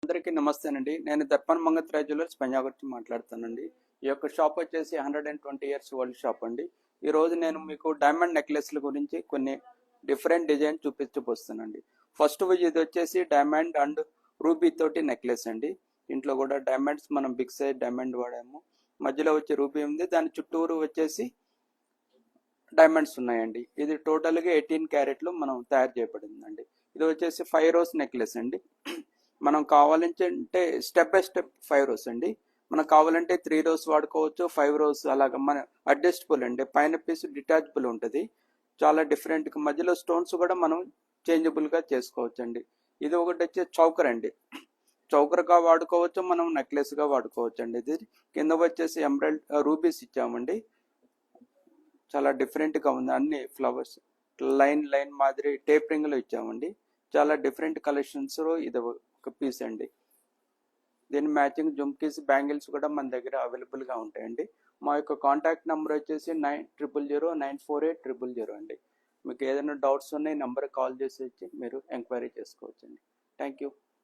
అందరికీ నమస్తేనండి. నేను దర్పణ్ మంగత్రాయ్ జ్యువెలర్స్ పంజాబ్ నుంచి మాట్లాడుతానండి. ఈ యొక్క షాప్ వచ్చేసి 120 ఇయర్స్ ఓల్డ్ షాప్ అండి. ఈరోజు నేను మీకు డైమండ్ నెక్లెస్ల గురించి కొన్ని డిఫరెంట్ డిజైన్ చూపించబోస్తానండి. ఫస్ట్ ఇది వచ్చేసి డైమండ్ అండ్ రూబీ తోటి నెక్లెస్ అండి. ఇంట్లో కూడా డైమండ్స్ మనం బిగ్ సైజ్ డైమండ్ వాడాము. మధ్యలో వచ్చి రూబీ ఉంది, దాని చుట్టూరు వచ్చేసి డైమండ్స్ ఉన్నాయండి. ఇది టోటల్గా 18 క్యారెట్లు మనం తయారు చేయబడిందండి. ఇది వచ్చేసి 5 రోస్ నెక్లెస్ అండి. మనం కావాలంటే స్టెప్ బై స్టెప్ 5 రోస్ అండి. మనకు కావాలంటే 3 రోస్ వాడుకోవచ్చు, 5 రోస్ అలాగ మన అడ్జస్టబుల్ అండి. పైన పీస్ డిటాచబుల్ ఉంటుంది. చాలా డిఫరెంట్గా మధ్యలో స్టోన్స్ కూడా మనం చేంజబుల్గా చేసుకోవచ్చు అండి. ఇది ఒకటి వచ్చి చౌకర్ అండి. చౌకర్గా వాడుకోవచ్చు, మనం నెక్లెస్గా వాడుకోవచ్చు అండి. ఇది కింద వచ్చేసి ఎమరాల్డ్ రూబీస్ ఇచ్చామండి. చాలా డిఫరెంట్గా ఉంది. అన్ని ఫ్లవర్స్ లైన్ లైన్ మాదిరి టేపరింగ్లో ఇచ్చామండి. చాలా డిఫరెంట్ కలెక్షన్స్ ఇది ఒక పీస్ అండి. దీని మ్యాచింగ్ జుమ్కీస్ బ్యాంగిల్స్ కూడా మన దగ్గర అవైలబుల్గా ఉంటాయండి. మా యొక్క కాంటాక్ట్ నెంబర్ వచ్చేసి 9000948000 అండి. మీకు ఏదైనా డౌట్స్ ఉన్నాయి నెంబర్ కాల్ చేసి వచ్చి మీరు ఎంక్వైరీ చేసుకోవచ్చు అండి. Thank you.